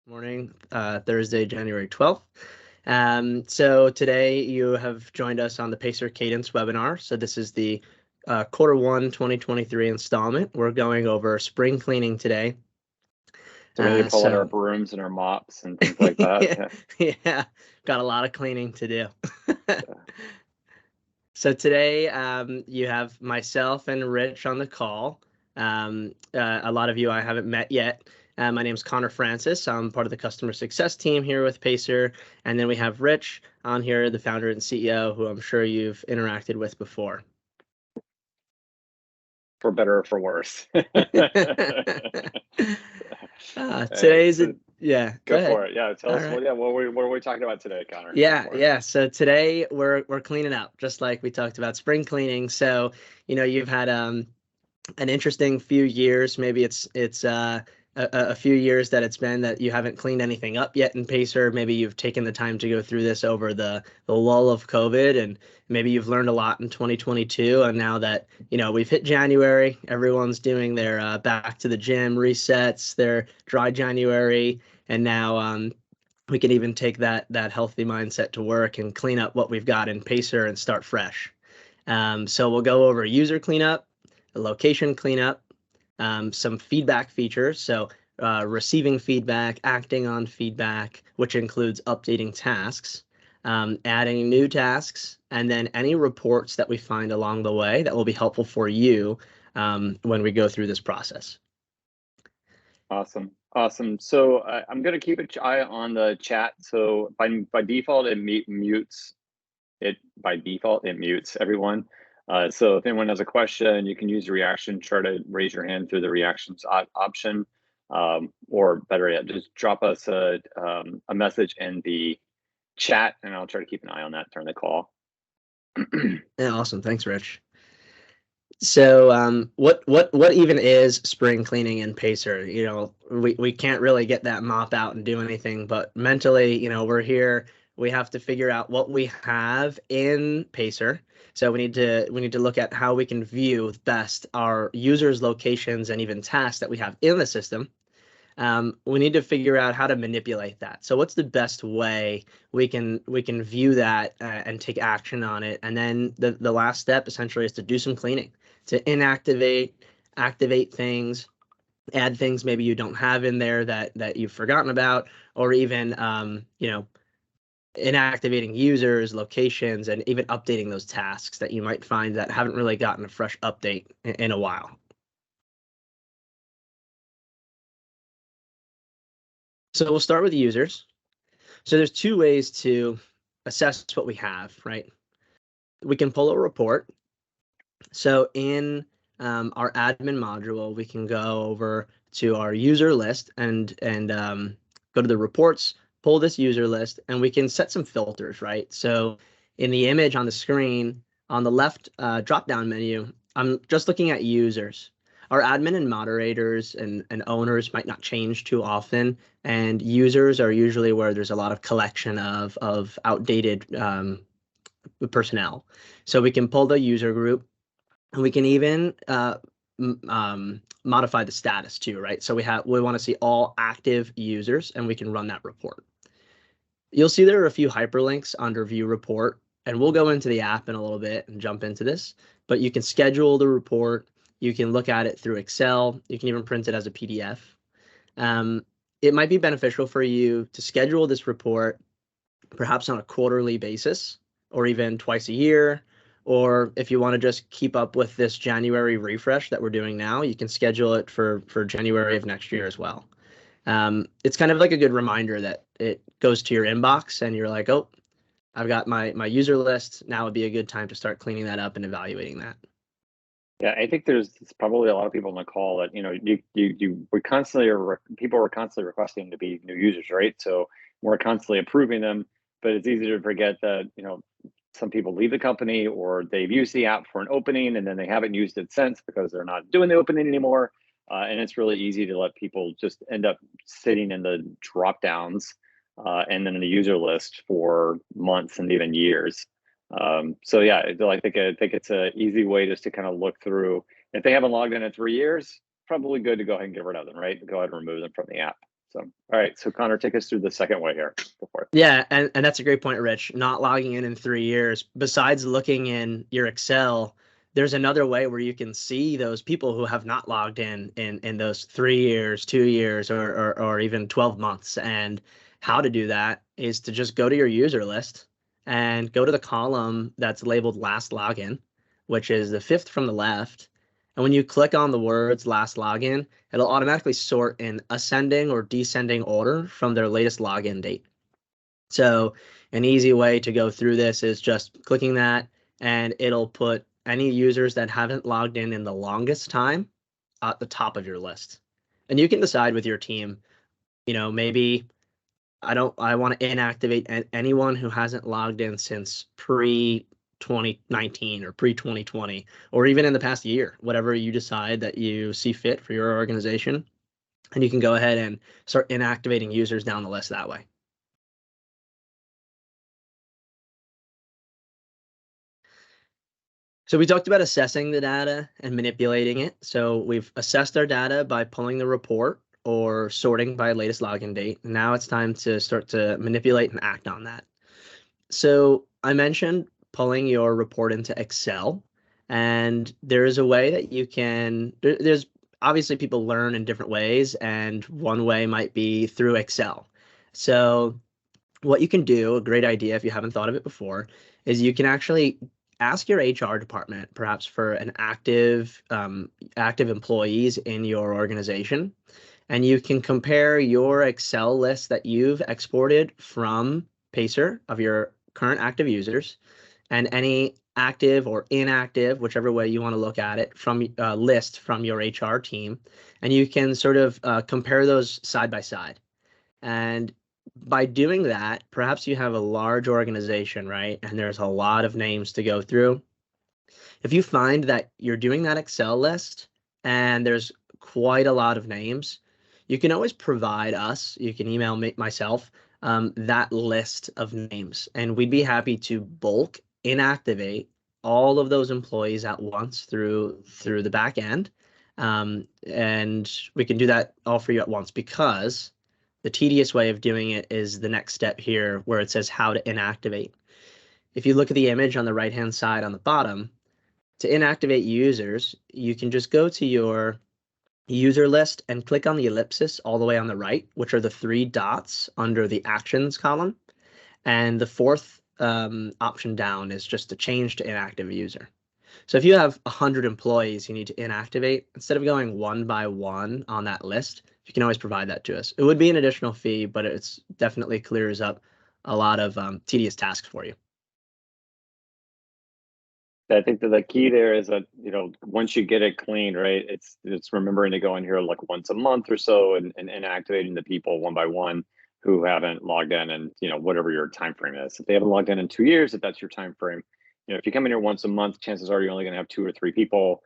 Morning, Thursday, January 12th. So today you have joined us on the Pacer Cadence webinar. So this is the Q1 2023 installment. We're going over spring cleaning today. So maybe pull out our brooms and our mops and things like that. Yeah, got a lot of cleaning to do. So today you have myself and Rich on the call. A lot of you I haven't met yet. My name is Connor Francis. I'm part of the customer success team here with Pacer. And then we have Rich on here, the founder and CEO, who I'm sure you've interacted with before. For better or for worse. Today's yeah. Go ahead. for it. Yeah, tell us. Right. What are we talking about today, Connor? Yeah. So today we're cleaning up, just like we talked about spring cleaning. So you've had an interesting few years. Maybe it's a few years that it's been that you haven't cleaned anything up yet in Pacer. Maybe you've taken the time to go through this over the lull of COVID, and maybe you've learned a lot in 2022. And now that we've hit January, everyone's doing their back to the gym resets, their dry January, and now we can even take that healthy mindset to work and clean up what we've got in Pacer and start fresh. So we'll go over user cleanup, a location cleanup, some feedback features. So receiving feedback, acting on feedback, which includes updating tasks, adding new tasks, and then any reports that we find along the way that will be helpful for you when we go through this process. Awesome. So I'm going to keep an eye on the chat. So by default, it mutes. By default, it mutes everyone. So if anyone has a question, you can use the reaction, try to raise your hand through the reactions option, or better yet, just drop us a message in the chat, and I'll try to keep an eye on that during the call. Yeah, awesome. Thanks, Rich. So what even is spring cleaning in Pacer? We can't really get that mop out and do anything, but mentally, we're here. We have to figure out what we have in Pacer. So we need to look at how we can view best our users' locations and even tasks that we have in the system. We need to figure out how to manipulate that. So what's the best way we can view that and take action on it? And then the last step essentially is to do some cleaning, to inactivate, activate things, add things maybe you don't have in there that you've forgotten about, or even inactivating users, locations, and even updating those tasks that you might find that haven't really gotten a fresh update in a while. So we'll start with users. So there's two ways to assess what we have, right? We can pull a report. So in our admin module, we can go over to our user list and go to the reports, pull this user list, and we can set some filters, right? So in the image on the screen, on the left drop-down menu, I'm just looking at users. Our admin and moderators and owners might not change too often, and users are usually where there's a lot of collection of outdated personnel. So we can pull the user group, and we can even modify the status too, right? So we want to see all active users, and we can run that report. You'll see there are a few hyperlinks under View Report, and we'll go into the app in a little bit and jump into this. But you can schedule the report. You can look at it through Excel. You can even print it as a PDF. It might be beneficial for you to schedule this report perhaps on a quarterly basis, or even twice a year. Or if you want to just keep up with this January refresh that we're doing now, you can schedule it for January of next year as well. It's kind of like a good reminder that it goes to your inbox and you're like, oh, I've got my user list. Now would be a good time to start cleaning that up and evaluating that. Yeah, I think there's probably a lot of people on the call that people are constantly requesting to be new users, right? So we're constantly approving them, but it's easy to forget that some people leave the company or they've used the app for an opening and then they haven't used it since because they're not doing the opening anymore. And it's really easy to let people just end up sitting in the drop downs and then in the user list for months and even years. So yeah, I think it's an easy way just to kind of look through. If they haven't logged in 3 years, probably good to go ahead and get rid of them, right? Go ahead and remove them from the app. So, all right. So Connor, take us through the second way here. Go for it. Yeah, and that's a great point, Rich. Not logging in 3 years. Besides looking in your Excel, there's another way where you can see those people who have not logged in those 3 years, 2 years, or even 12 months. And how to do that is to just go to your user list and go to the column that's labeled last login, which is the fifth from the left. And when you click on the words last login, it'll automatically sort in ascending or descending order from their latest login date. So an easy way to go through this is just clicking that, and it'll put any users that haven't logged in the longest time at the top of your list. And you can decide with your team, maybe I want to inactivate anyone who hasn't logged in since pre 2019 or pre 2020, or even in the past year, whatever you decide that you see fit for your organization. And you can go ahead and start inactivating users down the list that way. So we talked about assessing the data and manipulating it. So we've assessed our data by pulling the report or sorting by latest login date. Now it's time to start to manipulate and act on that. So I mentioned pulling your report into Excel, and there is a way that you can, there's obviously people learn in different ways, and one way might be through Excel. So what you can do, a great idea if you haven't thought of it before, is you can actually ask your HR department, perhaps for an active employees in your organization, and you can compare your Excel list that you've exported from Pacer of your current active users and any active or inactive, whichever way you want to look at it, from list from your HR team, and you can sort of compare those side by side. And by doing that, perhaps you have a large organization, right? And there's a lot of names to go through. If you find that you're doing that Excel list and there's quite a lot of names, you can always provide us, you can email myself, that list of names, and we'd be happy to bulk inactivate all of those employees at once through the back end. And we can do that all for you at once, because the tedious way of doing it is the next step here where it says how to inactivate. If you look at the image on the right-hand side on the bottom, to inactivate users, you can just go to your user list and click on the ellipsis all the way on the right, which are the 3 dots under the actions column. And the fourth option down is just to change to inactive user. So if you have 100 employees you need to inactivate, instead of going one by one on that list, you can always provide that to us. It would be an additional fee, but it's definitely clears up a lot of tedious tasks for you. I think that the key there is that, once you get it clean, right, it's remembering to go in here like once a month or so and activating the people one by one who haven't logged in, and whatever your time frame is. If they haven't logged in 2 years, if that's your time frame, if you come in here once a month, chances are you're only going to have 2 or 3 people,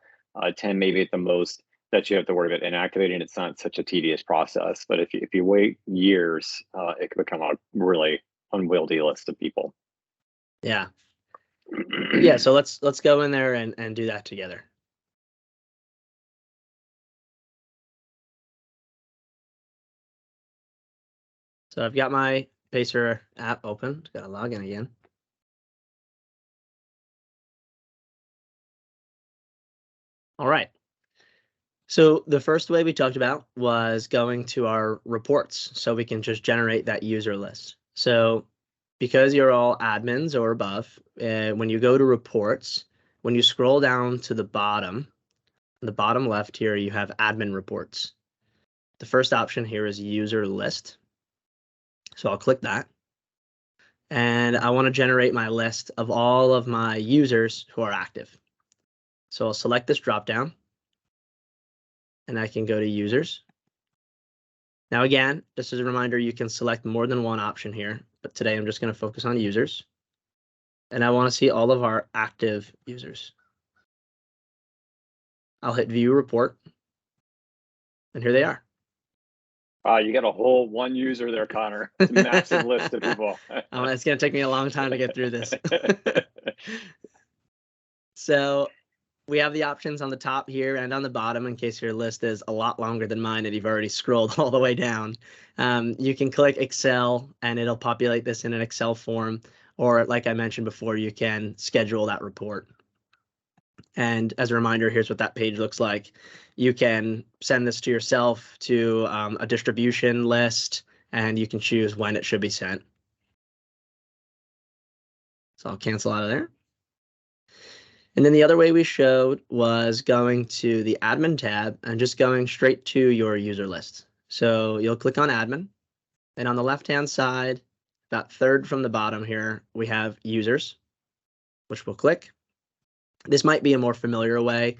10 maybe at the most, that you have to worry about inactivating. It's not such a tedious process. But if you wait years, it can become a really unwieldy list of people. Yeah. Yeah, so let's go in there and do that together. So I've got my Pacer app open. Gotta log in again. All right. So the first way we talked about was going to our reports, so we can just generate that user list. So because you're all admins or above, when you go to reports, when you scroll down to the bottom left here, you have admin reports. The first option here is user list. So I'll click that. And I want to generate my list of all of my users who are active. So I'll select this dropdown, and I can go to users. Now again, just as a reminder, you can select more than one option here, but today I'm just going to focus on users. And I want to see all of our active users. I'll hit view report, and here they are. You got a whole one user there, Connor. It's a massive list of people. It's going to take me a long time to get through this. So we have the options on the top here and on the bottom in case your list is a lot longer than mine and you've already scrolled all the way down. You can click Excel and it'll populate this in an Excel form, or like I mentioned before, you can schedule that report. And as a reminder, here's what that page looks like. You can send this to yourself to a distribution list, and you can choose when it should be sent. So I'll cancel out of there. And then the other way we showed was going to the admin tab and just going straight to your user list. So you'll click on admin, and on the left-hand side, about third from the bottom here, we have users, which we'll click. This might be a more familiar way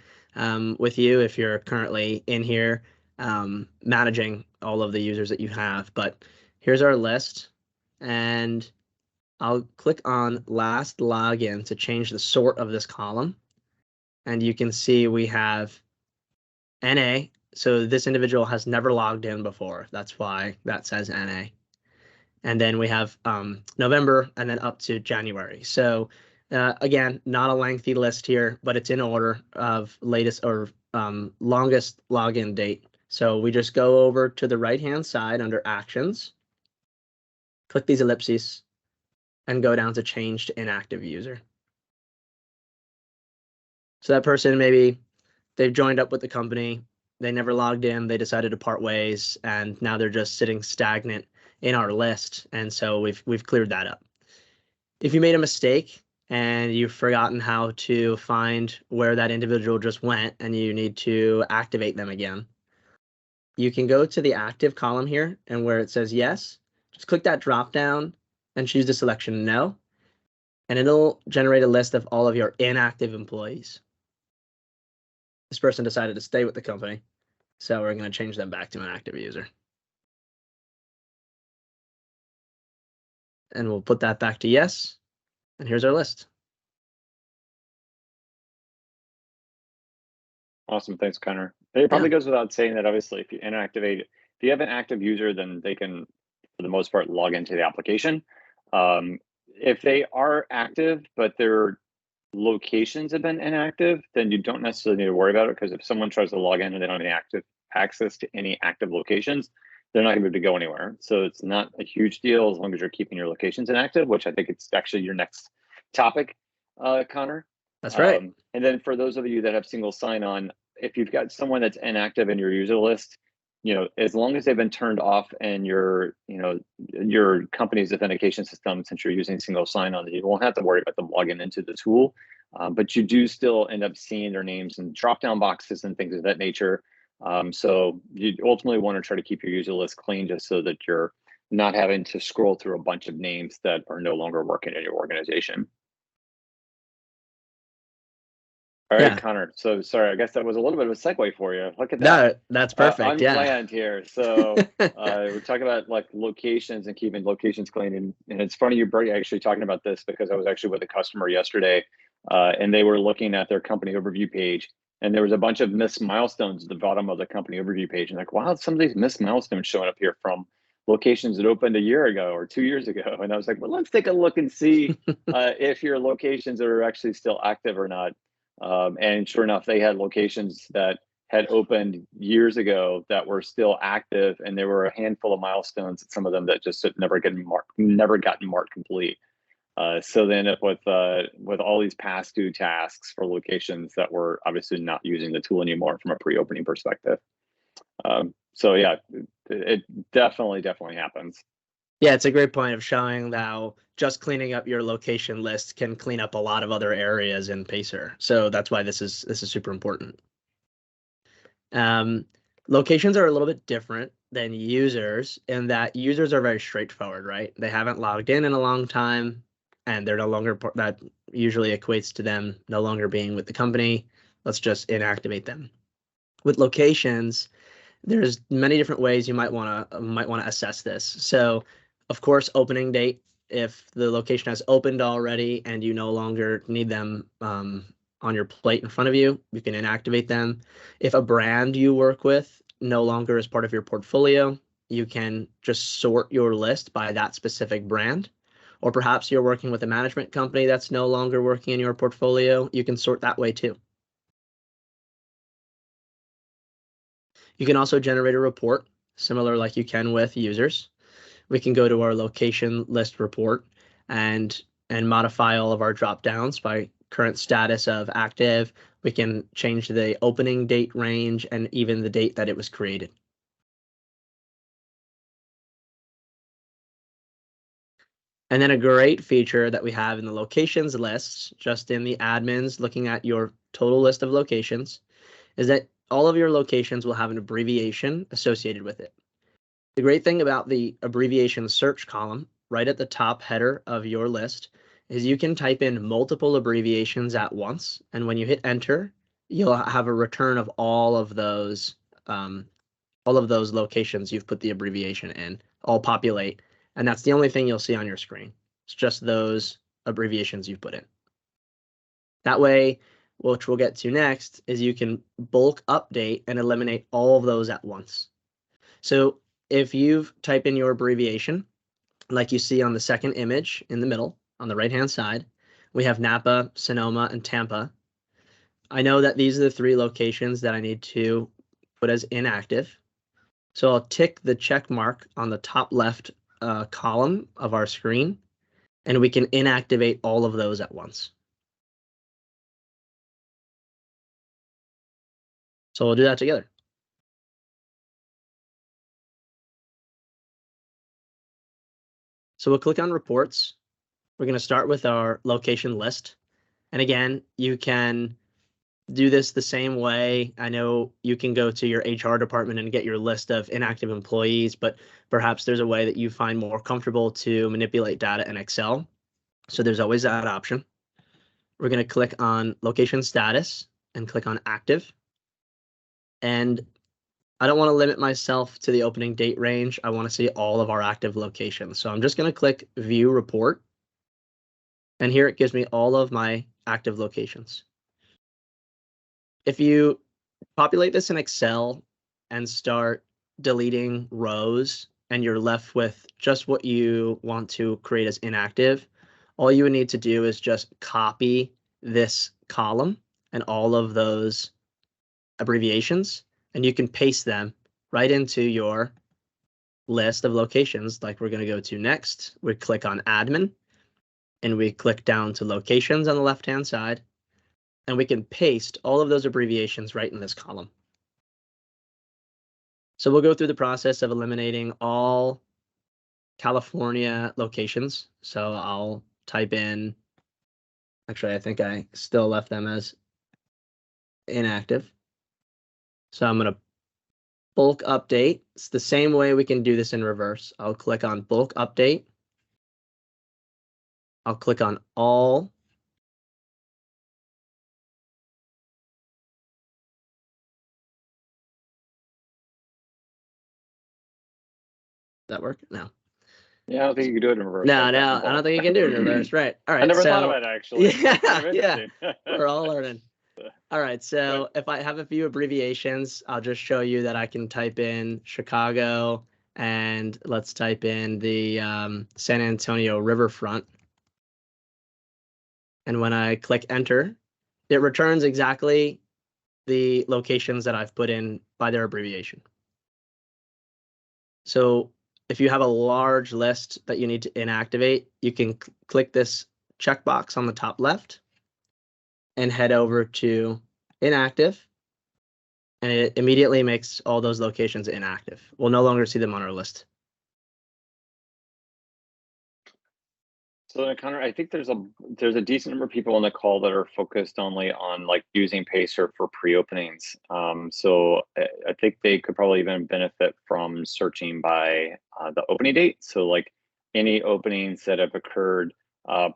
with you if you're currently in here managing all of the users that you have. But here's our list, and I'll click on last login to change the sort of this column. And you can see we have NA. So this individual has never logged in before. That's why that says NA. And then we have November and then up to January. So again, not a lengthy list here, but it's in order of latest or longest login date. So we just go over to the right-hand side under Actions, click these ellipses, and go down to Change to Inactive User. So that person, maybe they've joined up with the company, they never logged in, they decided to part ways, and now they're just sitting stagnant in our list. And so we've cleared that up. If you made a mistake and you've forgotten how to find where that individual just went and you need to activate them again, you can go to the active column here, and where it says yes, just click that drop down and choose the selection no, and it'll generate a list of all of your inactive employees. This person decided to stay with the company, so we're going to change them back to an active user. And we'll put that back to yes, and here's our list. Awesome, thanks, Connor. It probably goes without saying that obviously if you inactivate, if you have an active user, then they can, for the most part, log into the application. If they are active, but their locations have been inactive, then you don't necessarily need to worry about it, because if someone tries to log in and they don't have any active access to any active locations, they're not going to be able to go anywhere. So it's not a huge deal as long as you're keeping your locations inactive, which I think it's actually your next topic, Connor. That's right. And then for those of you that have single sign-on, if you've got someone that's inactive in your user list, as long as they've been turned off in your company's authentication system, since you're using single sign-on, you won't have to worry about them logging into the tool. But you do still end up seeing their names in drop-down boxes and things of that nature. So you ultimately want to try to keep your user list clean, just so that you're not having to scroll through a bunch of names that are no longer working in your organization. All right, Connor. So sorry, I guess that was a little bit of a segue for you. Look at that. No, that's perfect. Unplanned here. So we're talking about like locations and keeping locations clean. And it's funny you're actually talking about this, because I was actually with a customer yesterday, and they were looking at their company overview page, and there was a bunch of missed milestones at the bottom of the company overview page. And like, wow, some of these missed milestones showing up here from locations that opened a year ago or 2 years ago. And I was like, well, let's take a look and see if your locations are actually still active or not. And sure enough, they had locations that had opened years ago that were still active, and there were a handful of milestones, some of them that just had never gotten marked complete. So they end up with all these past due tasks for locations that were obviously not using the tool anymore from a pre-opening perspective. So yeah, it definitely happens. Yeah, it's a great point of showing how just cleaning up your location list can clean up a lot of other areas in Pacer. So that's why this is super important. Locations are a little bit different than users in that users are very straightforward, right? They haven't logged in a long time, and they're no longer, that usually equates to them no longer being with the company. Let's just inactivate them. With locations, there's many different ways you might want to assess this. So of course, opening date, if the location has opened already and you no longer need them on your plate in front of you, you can inactivate them. If a brand you work with no longer is part of your portfolio, you can just sort your list by that specific brand. Or perhaps you're working with a management company that's no longer working in your portfolio, you can sort that way too. You can also generate a report, similar like you can with users. We can go to our location list report and modify all of our drop downs by current status of active. We can change the opening date range and even the date that it was created. And then a great feature that we have in the locations lists, just in the admins looking at your total list of locations, is that all of your locations will have an abbreviation associated with it. The great thing about the abbreviation search column right at the top header of your list is you can type in multiple abbreviations at once. And when you hit enter, you'll have a return of all of those locations you've put the abbreviation in, all populate. And that's the only thing you'll see on your screen. It's just those abbreviations you've put in. That way, which we'll get to next, is you can bulk update and eliminate all of those at once. So if you've typed in your abbreviation, like you see on the second image in the middle, on the right-hand side, we have Napa, Sonoma, and Tampa. I know that these are the 3 locations that I need to put as inactive. So I'll tick the check mark on the top left column of our screen, and we can inactivate all of those at once. So we'll do that together. So we'll click on reports. We're going to start with our location list. And again, you can do this the same way. I know you can go to your HR department and get your list of inactive employees, but perhaps there's a way that you find more comfortable to manipulate data in Excel. So there's always that option. We're going to click on location status and click on active. And I don't want to limit myself to the opening date range. I want to see all of our active locations. So I'm just going to click view report. And here it gives me all of my active locations. If you populate this in Excel and start deleting rows and you're left with just what you want to create as inactive, all you would need to do is just copy this column and all of those abbreviations, and you can paste them right into your list of locations like we're going to go to next. We click on admin and we click down to locations on the left-hand side, and we can paste all of those abbreviations right in this column. So we'll go through the process of eliminating all California locations. So I'll type in, actually, I think I still left them as inactive. So I'm going to bulk update. It's the same way we can do this in reverse. I'll click on bulk update. I'll click on all. That work? No. Yeah, I don't think you can do it in reverse. No, I don't think you can do it in reverse. Right. All right. I never thought about it, actually. Yeah. We're all learning. All right. So if I have a few abbreviations, I'll just show you that I can type in Chicago and let's type in the San Antonio riverfront. And when I click enter, it returns exactly the locations that I've put in by their abbreviation. So if you have a large list that you need to inactivate, you can click this checkbox on the top left and head over to inactive, and it immediately makes all those locations inactive. We'll no longer see them on our list. So Connor, I think there's a decent number of people on the call that are focused only on like using Pacer for pre-openings. So I think they could probably even benefit from searching by the opening date. So like any openings that have occurred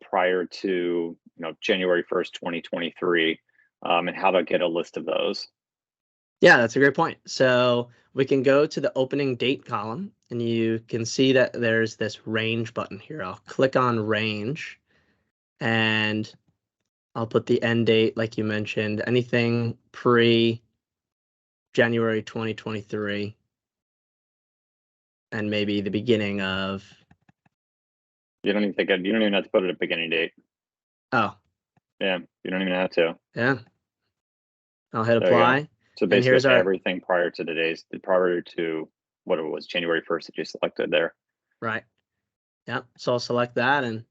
prior to January 1st, 2023, and how to get a list of those. Yeah, that's a great point. So we can go to the opening date column and you can see that there's this range button here. I'll click on range and I'll put the end date, like you mentioned, anything pre-January 2023 and maybe the beginning of. You don't even have to put it at beginning date. Oh. Yeah, you don't even have to. Yeah. I'll hit apply. So And here's basically our, everything prior to what it was, January 1st that you selected there. right. Yep. So I'll select that and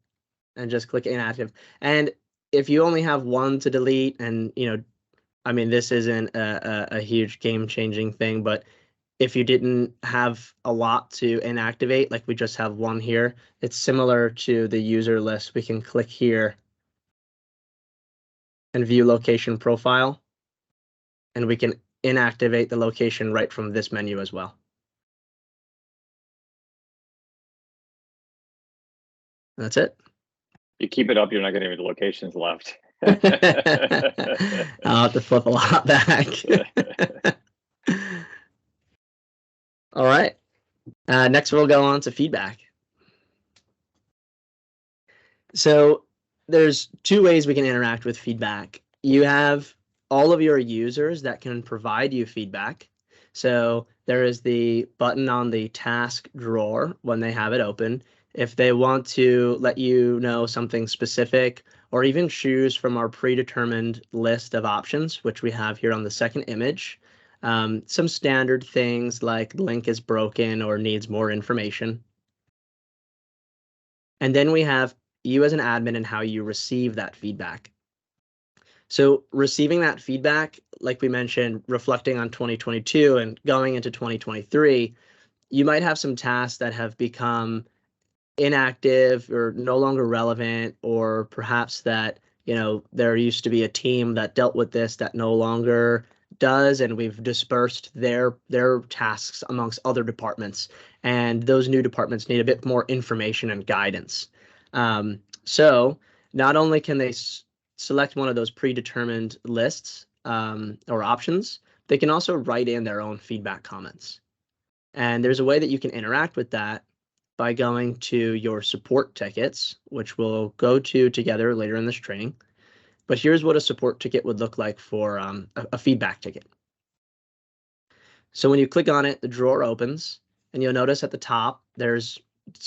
just click inactive. And if you only have one to delete, and I mean, this isn't a huge game-changing thing, but if you didn't have a lot to inactivate, like we just have one here, it's similar to the user list. We can click here and view location profile, and we can inactivate the location right from this menu as well. That's it. You keep it up, you're not getting any locations left. I'll have to flip a lot back. All right. Next, we'll go on to feedback. So there's two ways we can interact with feedback. You have all of your users that can provide you feedback. So there is the button on the task drawer when they have it open. If they want to let you know something specific, or even choose from our predetermined list of options, which we have here on the second image, some standard things like link is broken or needs more information. And then we have you as an admin and how you receive that feedback. So receiving that feedback, like we mentioned, reflecting on 2022 and going into 2023, you might have some tasks that have become inactive or no longer relevant, or perhaps that, there used to be a team that dealt with this that no longer does, and we've dispersed their tasks amongst other departments, and those new departments need a bit more information and guidance. So not only can they select one of those predetermined lists or options, they can also write in their own feedback comments. And there's a way that you can interact with that by going to your support tickets, which we'll go to together later in this training. But here's what a support ticket would look like for a feedback ticket. So when you click on it, the drawer opens, and you'll notice at the top, it's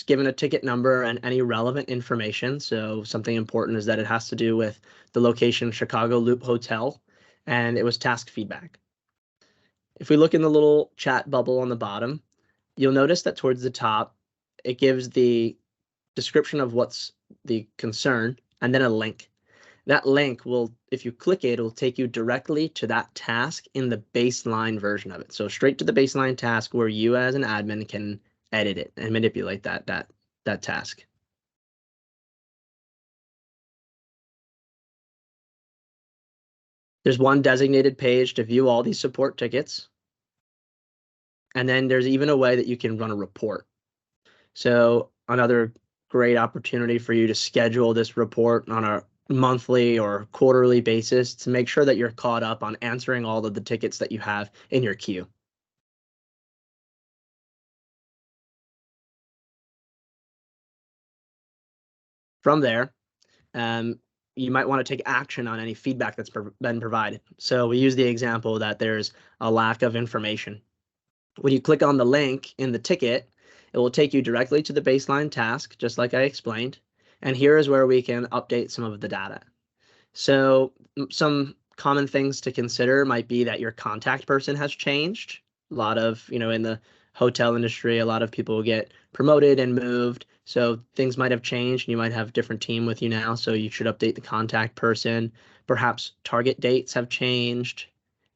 given a ticket number and any relevant information. So something important is that it has to do with the location Chicago Loop Hotel, and it was task feedback. If we look in the little chat bubble on the bottom, you'll notice that towards the top, it gives the description of what's the concern and then a link. That link will, if you click it, will take you directly to that task in the baseline version of it. So straight to the baseline task where you as an admin can edit it and manipulate that task. There's one designated page to view all these support tickets. And then there's even a way that you can run a report. So another great opportunity for you to schedule this report on a monthly or quarterly basis to make sure that you're caught up on answering all of the tickets that you have in your queue. From there, you might want to take action on any feedback that's been provided. So we use the example that there's a lack of information. When you click on the link in the ticket, it will take you directly to the baseline task, just like I explained. And here is where we can update some of the data. So some common things to consider might be that your contact person has changed. A lot of, in the hotel industry, a lot of people get promoted and moved. So things might have changed, and you might have a different team with you now. So you should update the contact person. Perhaps target dates have changed.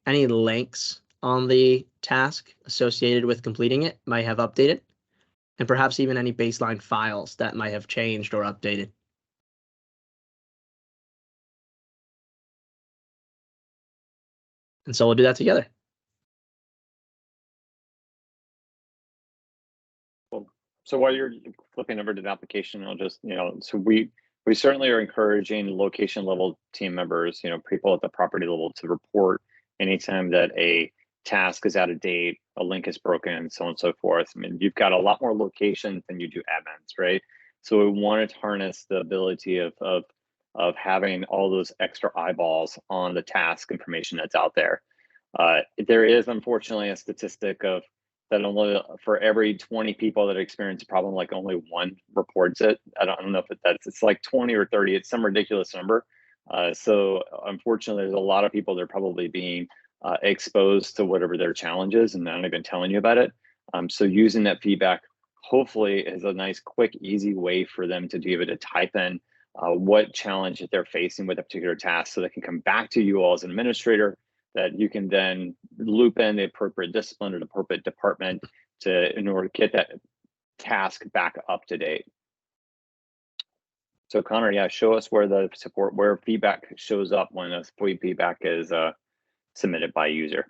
Any links on the task associated with completing it might have updated. And perhaps even any baseline files that might have changed or updated. And so we'll do that together. So while you're flipping over to the application, I'll just, so we certainly are encouraging location level team members, people at the property level to report anytime that a task is out of date, a link is broken, so on and so forth. I mean, you've got a lot more locations than you do admins, right? So we wanted to harness the ability of having all those extra eyeballs on the task information that's out there. There is unfortunately a statistic of that only for every 20 people that experience a problem, like only one reports it. I don't know if it's like 20 or 30. It's some ridiculous number. So unfortunately, there's a lot of people that are probably being exposed to whatever their challenge is and not even telling you about it. So using that feedback hopefully is a nice, quick, easy way for them to be able to type in what challenge that they're facing with a particular task, so they can come back to you all as an administrator, that you can then loop in the appropriate discipline or the appropriate department in order to get that task back up to date. So Connor, yeah, show us where feedback shows up when a feedback is submitted by a user.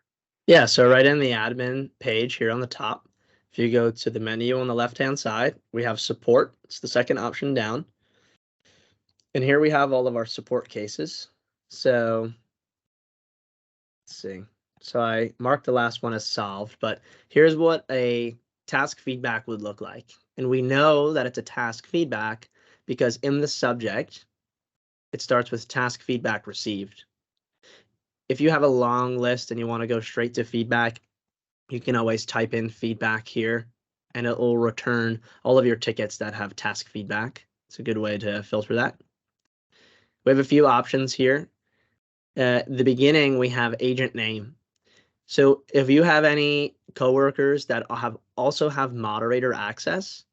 Yeah, so right in the admin page here on the top, if you go to the menu on the left-hand side, we have support. It's the second option down. And here we have all of our support cases. So let's see. So I marked the last one as solved, but here's what a task feedback would look like. And we know that it's a task feedback because in the subject, it starts with task feedback received. If you have a long list and you want to go straight to feedback, you can always type in feedback here and it will return all of your tickets that have task feedback. It's a good way to filter that. We have a few options here. At the beginning, we have agent name. So if you have any coworkers that also have moderator access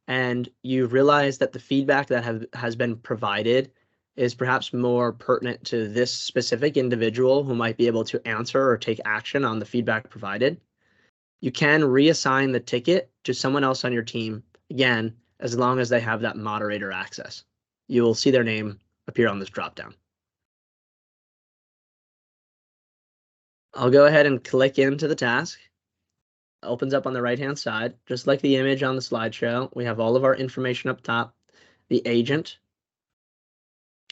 and you realize that the feedback that has been provided is perhaps more pertinent to this specific individual who might be able to answer or take action on the feedback provided, you can reassign the ticket to someone else on your team, again, as long as they have that moderator access. You will see their name appear on this dropdown. I'll go ahead and click into the task. It opens up on the right-hand side, just like the image on the slideshow. We have all of our information up top, the agent,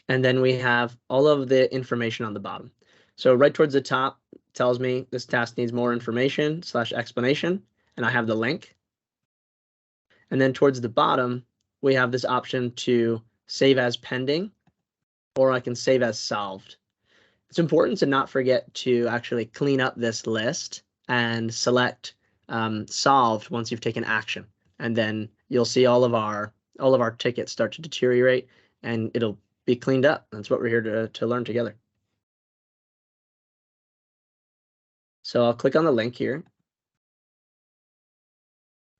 and then we have all of the information on the bottom. So right towards the top tells me this task needs more information / explanation, and I have the link. And then towards the bottom, we have this option to save as pending, or I can save as solved. It's important to not forget to actually clean up this list and select solved once you've taken action. And then you'll see all of our tickets start to deteriorate and it'll be cleaned up. That's what we're here to learn together. So I'll click on the link here.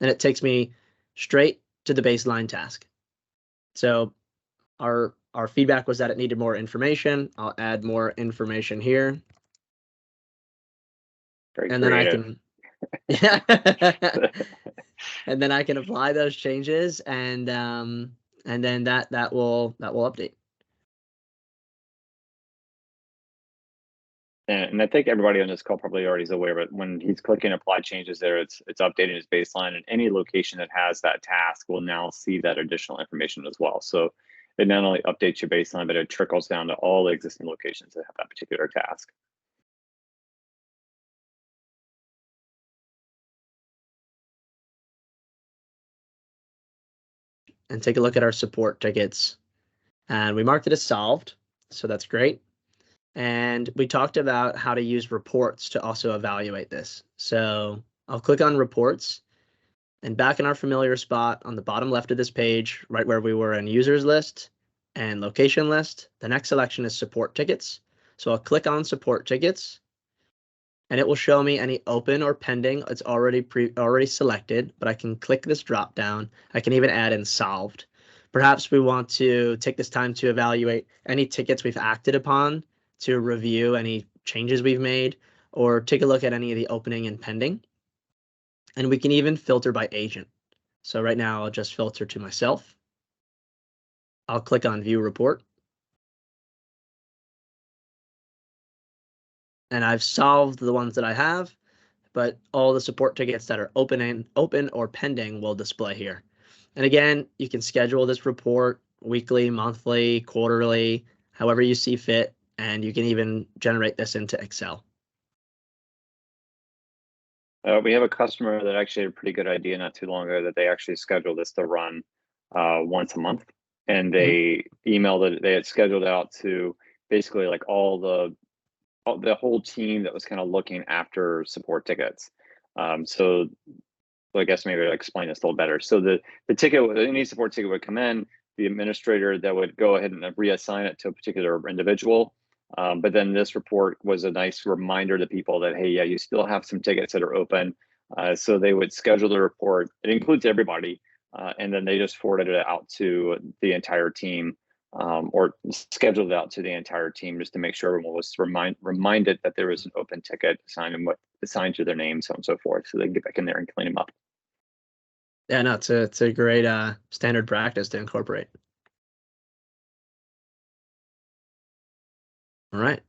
And it takes me straight to the baseline task. So our feedback was that it needed more information. I'll add more information here. Very and creative. Then I can and then I can apply those changes and then that will update. And I think everybody on this call probably already is aware, but when he's clicking apply changes there, it's updating his baseline, and any location that has that task will now see that additional information as well. So it not only updates your baseline, but it trickles down to all the existing locations that have that particular task. And take a look at our support tickets. And we marked it as solved, so that's great. And we talked about how to use reports to also evaluate this. So I'll click on reports, and back in our familiar spot on the bottom left of this page, right where we were in users list and location list, the next selection is support tickets. So I'll click on support tickets, and it will show me any open or pending. It's already selected, but I can click this drop down. I can even add in solved. Perhaps we want to take this time to evaluate any tickets we've acted upon, to review any changes we've made, or take a look at any of the opening and pending. And we can even filter by agent. So right now I'll just filter to myself. I'll click on view report. And I've solved the ones that I have, but all the support tickets that are open or pending will display here. And again, you can schedule this report weekly, monthly, quarterly, however you see fit, and you can even generate this into Excel. We have a customer that actually had a pretty good idea not too long ago that they actually scheduled this to run once a month, and they emailed it. They had scheduled out to basically like all the whole team that was kind of looking after support tickets. So I guess maybe I'll explain this a little better. So the ticket, any support ticket would come in, the administrator that would go ahead and reassign it to a particular individual. But then this report was a nice reminder to people that, hey, yeah, you still have some tickets that are open. So they would schedule the report. It includes everybody. And then they just forwarded it out to the entire team, or scheduled it out to the entire team just to make sure everyone was reminded that there was an open ticket assigned to their name, so on and so forth, so they can get back in there and clean them up. Yeah, no, it's a great standard practice to incorporate. All right.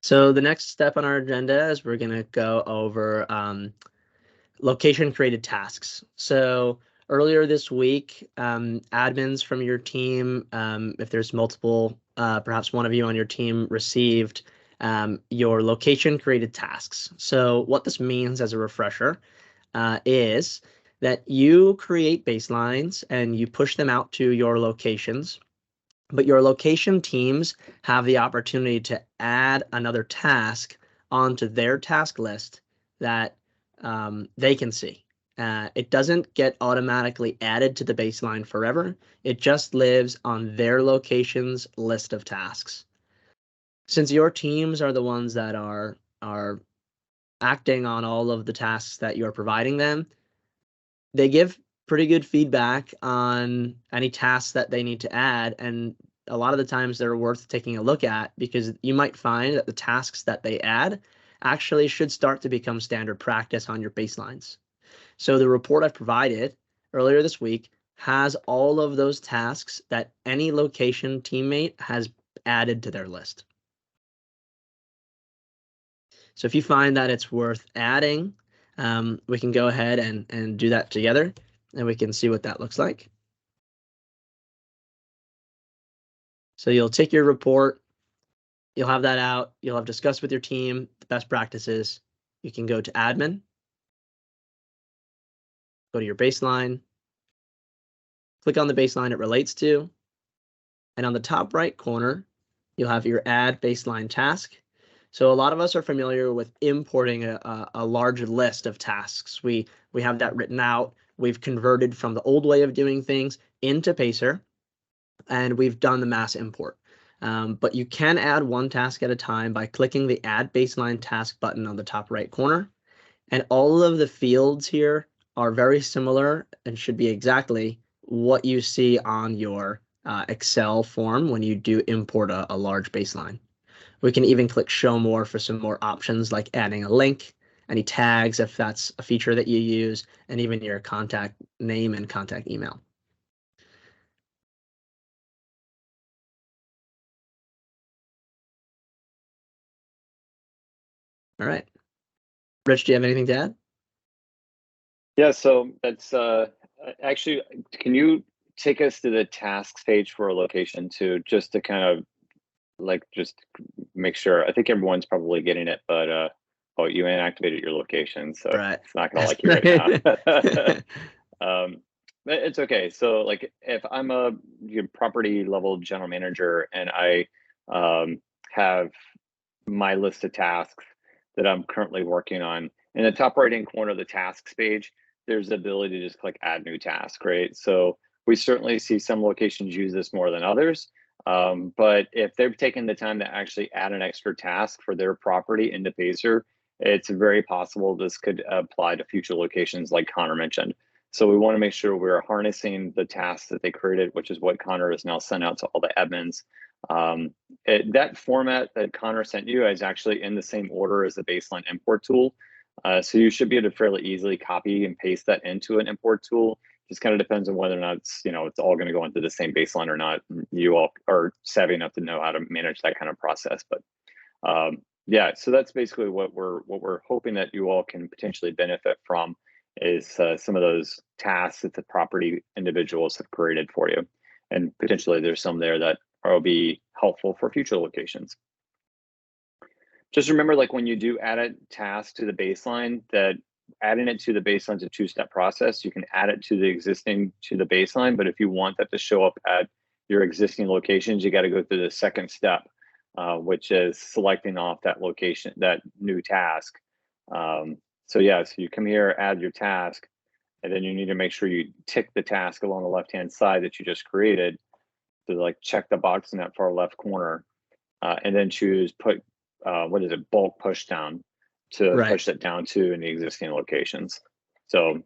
So the next step on our agenda is we're going to go over location created tasks. So earlier this week, admins from your team, if there's multiple, perhaps one of you on your team received your location created tasks. So what this means, as a refresher, is that you create baselines and you push them out to your locations, but your location teams have the opportunity to add another task onto their task list that they can see. It doesn't get automatically added to the baseline forever. It just lives on their location's list of tasks. Since your teams are the ones that are acting on all of the tasks that you're providing them, they give pretty good feedback on any tasks that they need to add, and a lot of the times they're worth taking a look at, because you might find that the tasks that they add actually should start to become standard practice on your baselines. So the report I've provided earlier this week has all of those tasks that any location teammate has added to their list. So if you find that it's worth adding, we can go ahead and do that together, and we can see what that looks like. So you'll take your report, you'll have that out, you'll have discussed with your team the best practices. You can go to admin, go to your baseline, click on the baseline it relates to, and on the top right corner, you'll have your add baseline task. So a lot of us are familiar with importing a large list of tasks. We have that written out. We've converted from the old way of doing things into Pacer, and we've done the mass import. But you can add one task at a time by clicking the Add Baseline Task button on the top right corner. And all of the fields here are very similar and should be exactly what you see on your Excel form when you do import a large baseline. We can even click Show More for some more options, like adding a link, any tags if that's a feature that you use, and even your contact name and contact email. All right. Rich, do you have anything to add? Yeah, so that's actually, can you take us to the tasks page for a location too, just to kind of just make sure? I think everyone's probably getting it, but oh, you inactivated your location, so Right. it's not gonna like you right now. But it's okay. So like if I'm a property level general manager and I have my list of tasks that I'm currently working on, in the top right hand corner of the tasks page, there's the ability to just click add new task, right? So we certainly see some locations use this more than others. But if they've taken the time to actually add an extra task for their property into Pacer, it's very possible this could apply to future locations like Connor mentioned. So we want to make sure we're harnessing the tasks that they created, which is what Connor has now sent out to all the admins. That format that Connor sent you is actually in the same order as the baseline import tool. So you should be able to fairly easily copy and paste that into an import tool. Just kind of depends on whether or not it's all going to go into the same baseline or not. You all are savvy enough to know how to manage that kind of process. But yeah, so that's basically what we're hoping that you all can potentially benefit from, is some of those tasks that the property individuals have created for you, and potentially there's some there that will be helpful for future locations. Just remember, like when you do add a task to the baseline, that adding it to the baseline is a two-step process. You can add it to the baseline, but if you want that to show up at your existing locations, you got to go through the second step, which is selecting off that location, that new task. So yeah, so you come here, add your task, and then you need to make sure you tick the task along the left-hand side that you just created. to like check the box in that far left corner, and then choose bulk push down to Right. push it down to in the existing locations. So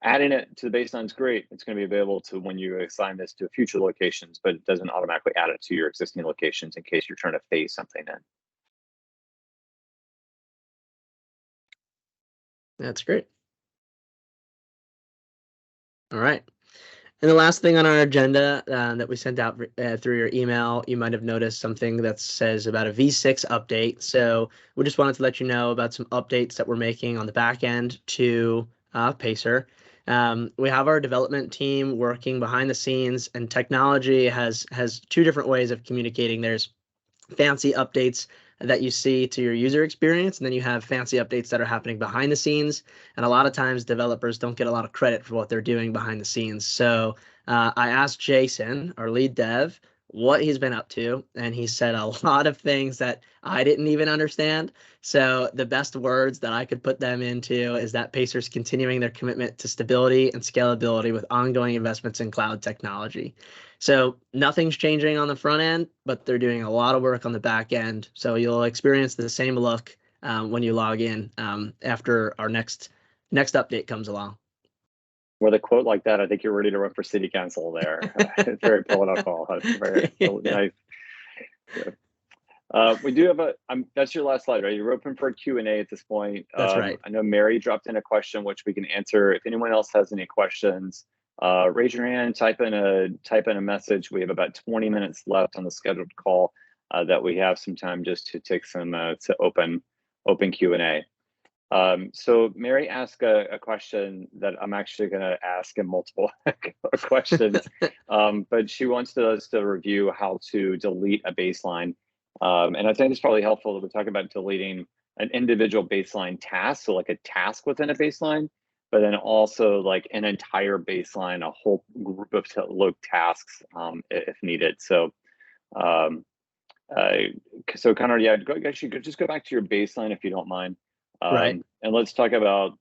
adding it to the baseline is great. It's going to be available to when you assign this to future locations, but it doesn't automatically add it to your existing locations in case you're trying to phase something in. That's great. All right. And the last thing on our agenda that we sent out through your email, you might have noticed something that says about a V6 update. So we just wanted to let you know about some updates that we're making on the back end to Pacer. We have our development team working behind the scenes, and technology has two different ways of communicating. There's fancy updates that you see to your user experience, and then you have fancy updates that are happening behind the scenes. And a lot of times developers don't get a lot of credit for what they're doing behind the scenes. So I asked Jason, our lead dev, what he's been up to, and he said a lot of things that I didn't even understand. So the best words that I could put them into is that Pacer's continuing their commitment to stability and scalability with ongoing investments in cloud technology. So nothing's changing on the front end, but they're doing a lot of work on the back end. So you'll experience the same look when you log in after our next update comes along. With a quote like that, I think you're ready to run for city council there. It's very political. That's very nice. Yeah. We do have that's your last slide, right? You're open for a Q&A at this point. That's right. I know Mary dropped in a question, which we can answer. If anyone else has any questions, raise your hand, type in a message. We have about 20 minutes left on the scheduled call that we have some time just to take some to open Q&A. So Mary asked a question that I'm actually going to ask in multiple questions, but she wants us to review how to delete a baseline. And I think it's probably helpful that we talk about deleting an individual baseline task, so like a task within a baseline, but then also like an entire baseline, a whole group of tasks if needed. So Connor, yeah, actually just go back to your baseline if you don't mind. Right. And let's talk about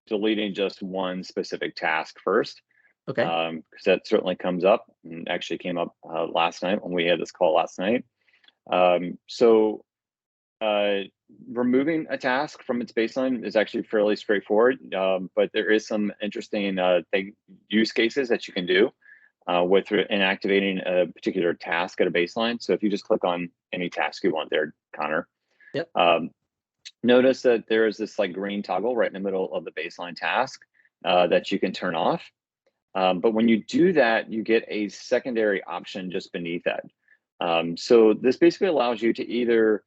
deleting just one specific task first. Okay. Because that certainly comes up and actually came up last night when we had this call last night. Removing a task from its baseline is actually fairly straightforward, but there is some interesting use cases that you can do with inactivating a particular task at a baseline. So if you just click on any task you want there, Connor, yep. Notice that there is this like green toggle right in the middle of the baseline task that you can turn off. But when you do that, you get a secondary option just beneath that. So this basically allows you to either,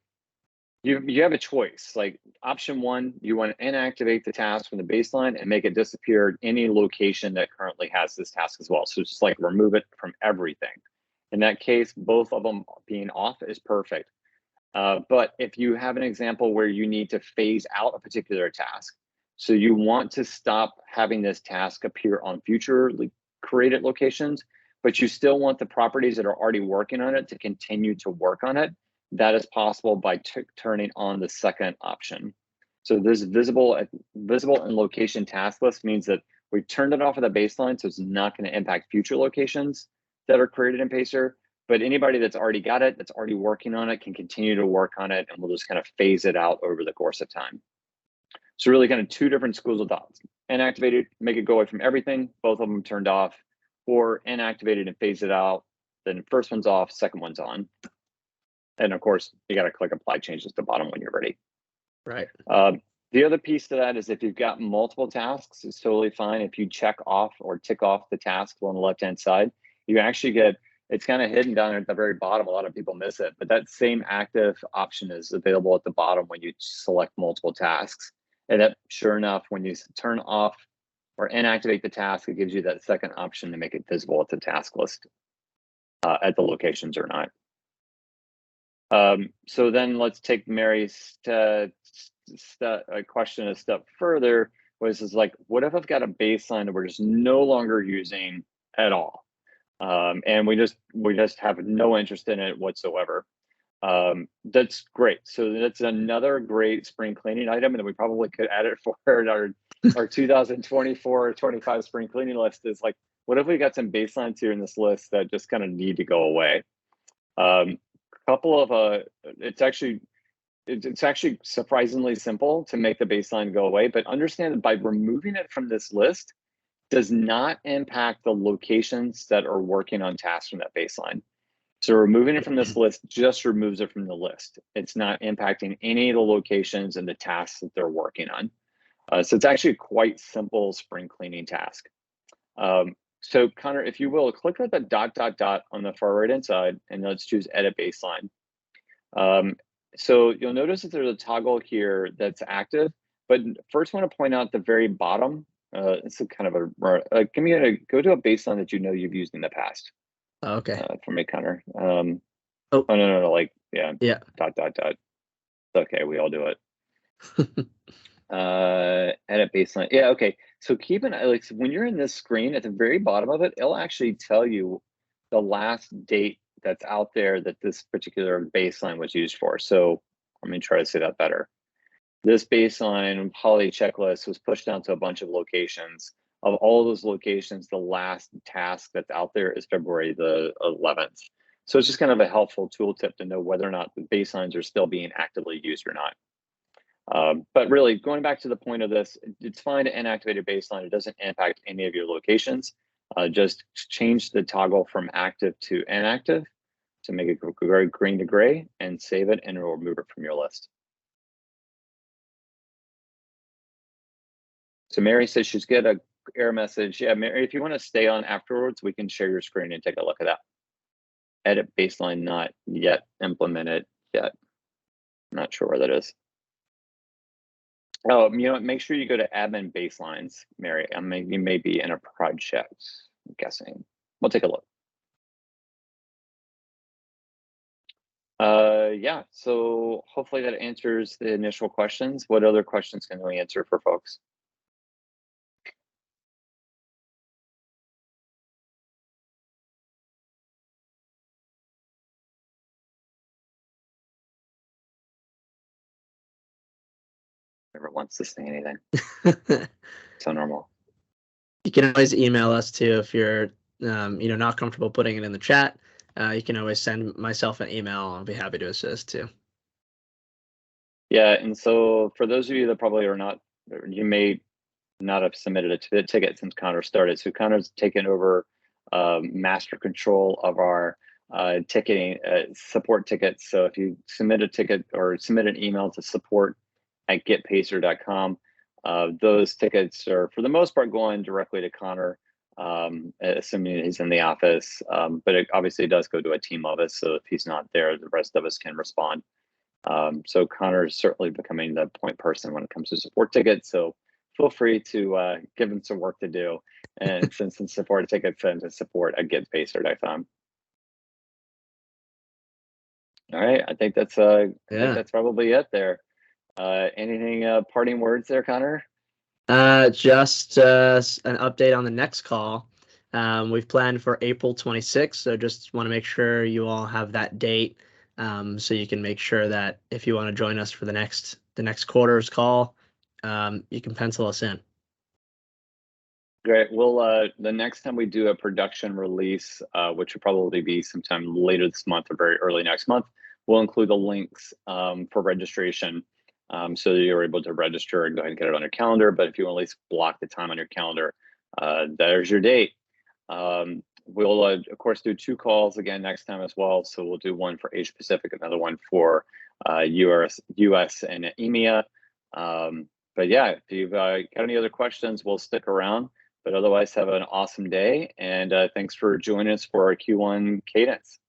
you have a choice, like option one, you want to inactivate the task from the baseline and make it disappear at any location that currently has this task as well. So it's just like remove it from everything. In that case, both of them being off is perfect. But if you have an example where you need to phase out a particular task, so you want to stop having this task appear on future created locations, but you still want the properties that are already working on it to continue to work on it, that is possible by turning on the second option. So this visible and location task list means that we turned it off at the baseline, so it's not going to impact future locations that are created in Pacer. But anybody that's already got it, that's already working on it, can continue to work on it, and we'll just kind of phase it out over the course of time. So really kind of two different schools of thoughts. Inactivated, make it go away from everything, both of them turned off, or inactivated and phase it out, then first one's off, second one's on. And of course, you got to click apply changes to the bottom when you're ready. Right. The other piece to that is if you've got multiple tasks, it's totally fine. If you check off or tick off the tasks on the left-hand side, you actually get, it's kind of hidden down at the very bottom. A lot of people miss it, but that same active option is available at the bottom when you select multiple tasks. And that, sure enough, when you turn off or inactivate the task, it gives you that second option to make it visible at the task list at the locations or not. So then let's take Mary's question a step further, which is like, what if I've got a baseline that we're just no longer using at all? And we just have no interest in it whatsoever. That's great. So that's another great spring cleaning item, and we probably could add it for our 2024 or 25 spring cleaning list is like, what if we got some baselines here in this list that just kind of need to go away? Couple of it's actually surprisingly simple to make the baseline go away, but understand that by removing it from this list does not impact the locations that are working on tasks from that baseline. So removing it from this list just removes it from the list. It's not impacting any of the locations and the tasks that they're working on. So it's actually a quite simple spring cleaning task. So Connor, if you will, click on the dot, dot, dot on the far right-hand side, and let's choose Edit Baseline. So you'll notice that there's a toggle here that's active, but first I want to point out at the very bottom, it's a kind of a, go to a baseline that you know you've used in the past. Okay. For me, Connor. Oh, no, like, yeah. Yeah. Dot, dot, dot. Okay, we all do it. Edit baseline. Yeah, okay. So keep an eye, like when you're in this screen at the very bottom of it, it'll actually tell you the last date that's out there that this particular baseline was used for. So let me try to say that better. This baseline holiday checklist was pushed down to a bunch of locations. Of all those locations, the last task that's out there is February the 11th. So it's just kind of a helpful tooltip to know whether or not the baselines are still being actively used or not. But really, going back to the point of this, it's fine to inactivate a baseline. It doesn't impact any of your locations. Just change the toggle from active to inactive to make it go green to gray, and save it, and it will remove it from your list. So Mary says she's got an error message. Yeah, Mary, if you want to stay on afterwards, we can share your screen and take a look at that. Edit baseline not yet implemented yet. Not sure where that is. Oh, you know what? Make sure you go to admin baselines, Mary. You may be in a project, I'm guessing. We'll take a look. Yeah, so hopefully that answers the initial questions. What other questions can we answer for folks? Never wants to say anything. So normal. You can always email us too if you're not comfortable putting it in the chat. You can always send myself an email. I'll be happy to assist too. Yeah, and so for those of you that probably are not, you may not have submitted a ticket since Connor started. So Connor's taken over master control of our ticketing support tickets. So if you submit a ticket or submit an email to support@getpacer.com, those tickets are for the most part going directly to Connor, assuming he's in the office. But it obviously does go to a team office. So if he's not there, the rest of us can respond. So Connor is certainly becoming the point person when it comes to support tickets. So feel free to give him some work to do and send some support tickets to support@getpacer.com. All right, I think that's I think that's probably it there. Anything parting words there, Connor? Just an update on the next call. We've planned for April 26th, so just want to make sure you all have that date, so you can make sure that if you want to join us for the next quarter's call, you can pencil us in. Great. Well, the next time we do a production release, which will probably be sometime later this month or very early next month, we'll include the links for registration, so that you're able to register and go ahead and get it on your calendar. But if you want to at least block the time on your calendar, there's your date. We'll of course do 2 calls again next time as well. So we'll do one for Asia Pacific, another one for US and EMEA. But yeah, if you've got any other questions, we'll stick around. But otherwise, have an awesome day, and thanks for joining us for our Q1 Cadence.